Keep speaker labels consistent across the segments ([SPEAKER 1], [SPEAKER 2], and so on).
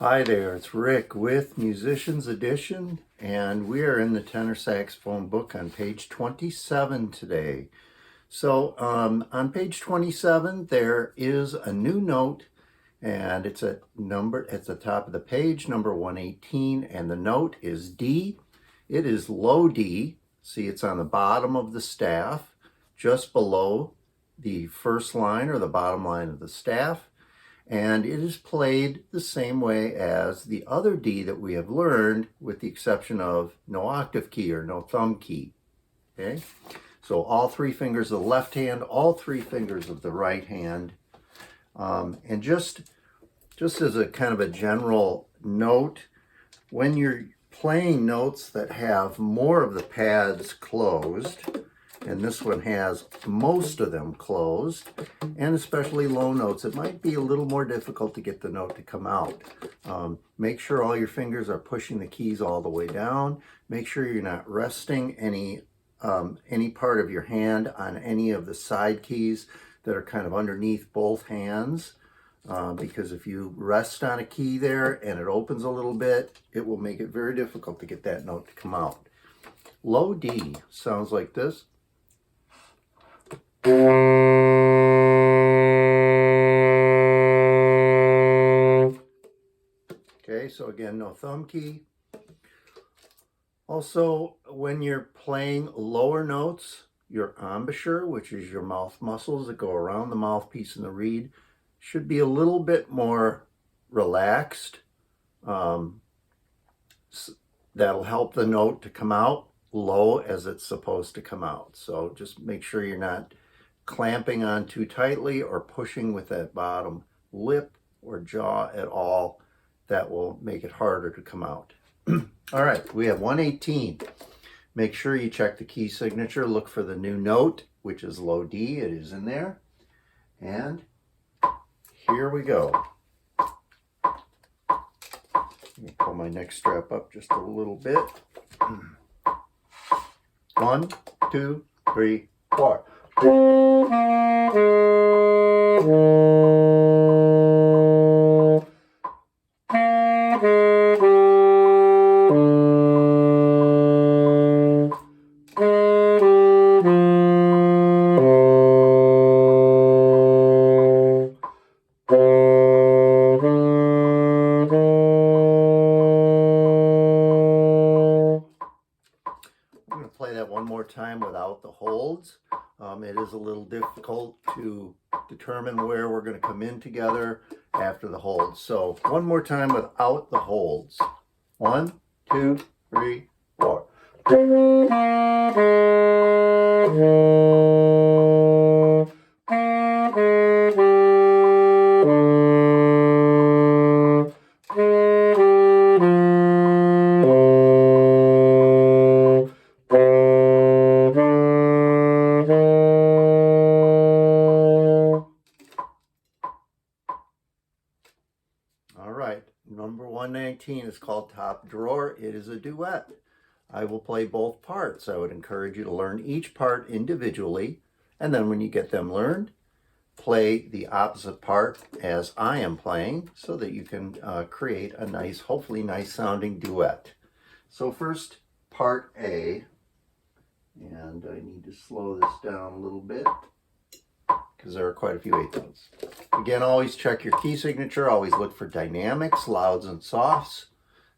[SPEAKER 1] Hi there, it's Rick with Musicians Edition, and we are in the tenor saxophone book on page 27 today. So on page 27, there is a new note, and it's a number at the top of the page, number 118, and the note is D. It is low D. See, it's on the bottom of the staff, just below the first line or the bottom line of the staff. And it is played the same way as the other D that we have learned, with the exception of no octave key or no thumb key. Okay, so all three fingers of the left hand, all three fingers of the right hand. And just as a kind of a general note, when you're playing notes that have more of the pads closed, and this one has most of them closed, and especially low notes, it might be a little more difficult to get the note to come out. Make sure all your fingers are pushing the keys all the way down. Make sure you're not resting any part of your hand on any of the side keys that are kind of underneath both hands, because if you rest on a key there and it opens a little bit, it will make it very difficult to get that note to come out. Low D sounds like this. Okay, so again, no thumb key. Also, when you're playing lower notes, your embouchure, which is your mouth muscles that go around the mouthpiece and the reed, should be a little bit more relaxed. That'll help the note to come out low as it's supposed to come out. So just make sure you're not clamping on too tightly or pushing with that bottom lip or jaw at all. That will make it harder to come out. All right, we have 118. Make sure you check the key signature. Look for the new note, which is low D. It is in there. And here we go. Let me pull my neck strap up just a little bit. 1, 2, 3, 4. I'm going to play that one more time without the holds. It is a little difficult to determine where we're going to come in together after the holds. So one more time without the holds. 1, 2, 3, 4. All right, number 119 is called Top Drawer. It is a duet. I will play both parts. I would encourage you to learn each part individually, and then when you get them learned, play the opposite part as I am playing, so that you can create a nice, hopefully nice sounding duet. So first, part A, and I need to slow this down a little bit because there are quite a few eighth notes. Again, always check your key signature. Always look for dynamics, louds and softs.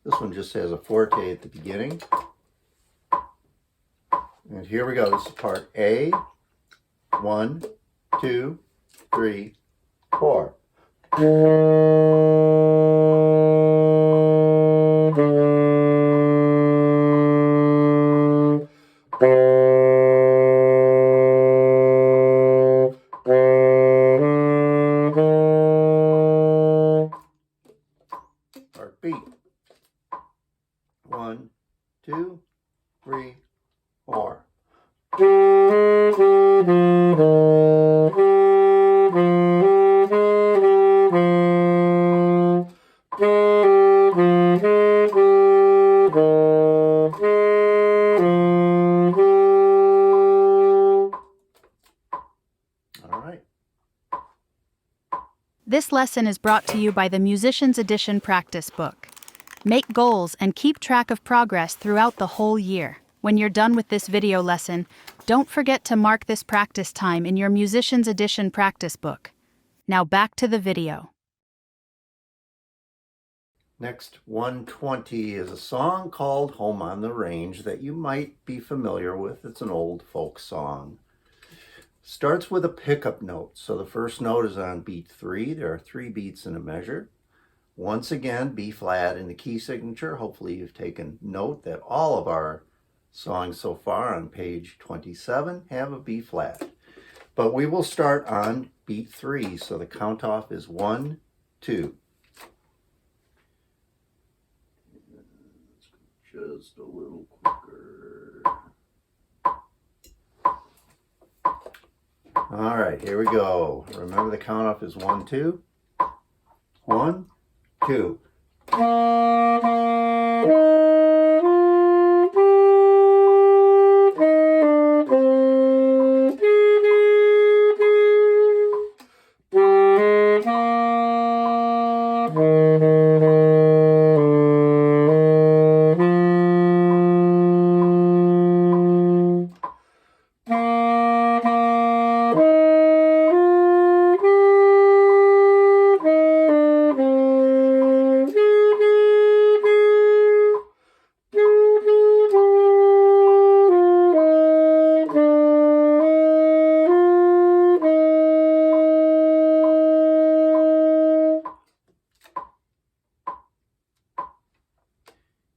[SPEAKER 1] This one just has a forte at the beginning. And here we go. This is part A. 1, 2, 3, 4. Part B. 1, 2, 3, 4.
[SPEAKER 2] This This lesson is brought to you by the Musician's Edition practice book. Make goals and keep track of progress throughout the whole year. When you're done with this video lesson, don't forget to mark this practice time in your Musician's Edition practice book. Now back to the video.
[SPEAKER 1] Next 120 is a song called Home on the Range that you might be familiar with. It's an old folk song. Starts with a pickup note. So the first note is on beat 3. There are 3 beats in a measure. Once again, B flat in the key signature. Hopefully you've taken note that all of our songs so far on page 27 have a B flat. But we will start on beat 3. So the count off is 1, 2. Just a little quicker. All right, here we go. Remember the count off is 1, 2. 1, 2.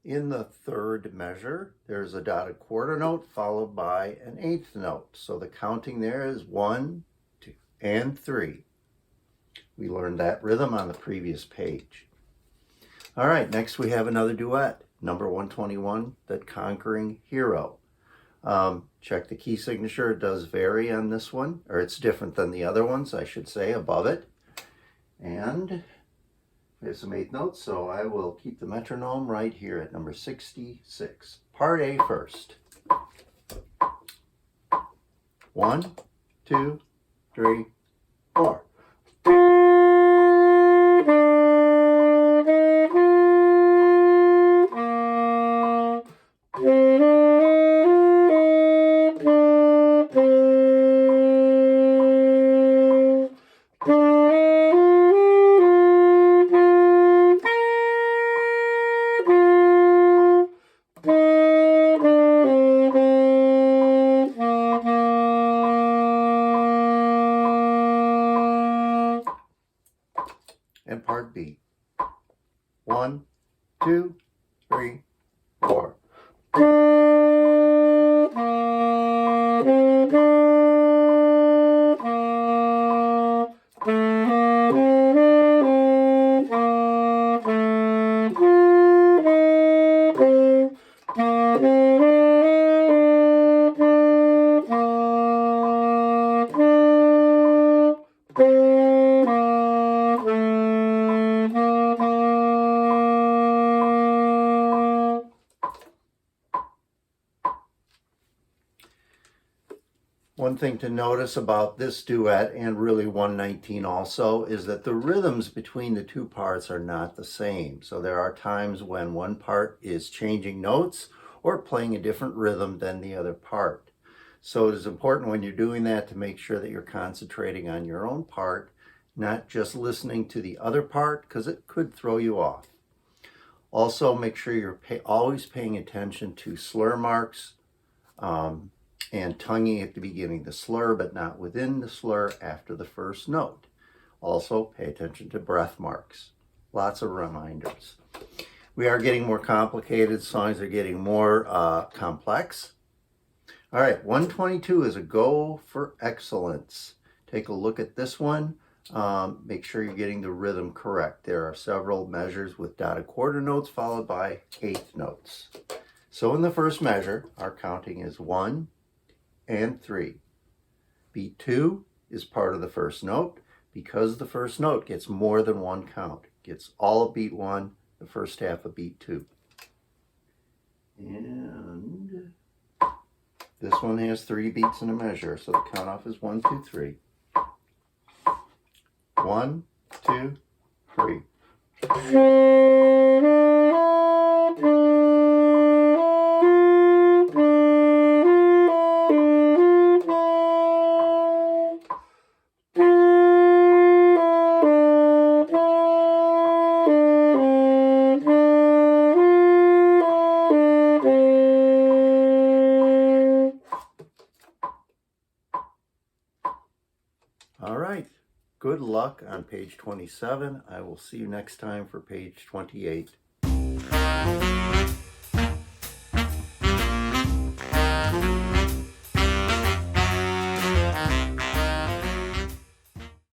[SPEAKER 1] In the third measure, there's a dotted quarter note followed by an eighth note. So the counting there is 1, 2, and 3. We learned that rhythm on the previous page. All right, next we have another duet, number 121, The Conquering Hero. Check the key signature. It does vary on this one, or it's different than the other ones, I should say, above it. And we have some eighth notes, so I will keep the metronome right here at number 66. Part A first. 1, 2, 3, 4. And part B. 1, 2, 3, 4. One thing to notice about this duet, and really 119 also, is that the rhythms between the two parts are not the same. So there are times when one part is changing notes or playing a different rhythm than the other part. So it is important when you're doing that to make sure that you're concentrating on your own part, not just listening to the other part, because it could throw you off. Also, make sure you're always paying attention to slur marks, and tonguing at the beginning, the slur, but not within the slur after the first note. Also, pay attention to breath marks. Lots of reminders. We are getting more complicated. Songs are getting more complex. All right, 122 is a go for excellence. Take a look at this one. Make sure you're getting the rhythm correct. There are several measures with dotted quarter notes followed by eighth notes. So in the first measure, our counting is 1, and 3. Beat 2 is part of the first note because the first note gets more than one count. Gets all of beat 1, the first half of beat 2. And this one has 3 beats in a measure, so the count off is 1, 2, 3. 1, 2, 3. All right. Good luck on page 27. I will see you next time for page 28.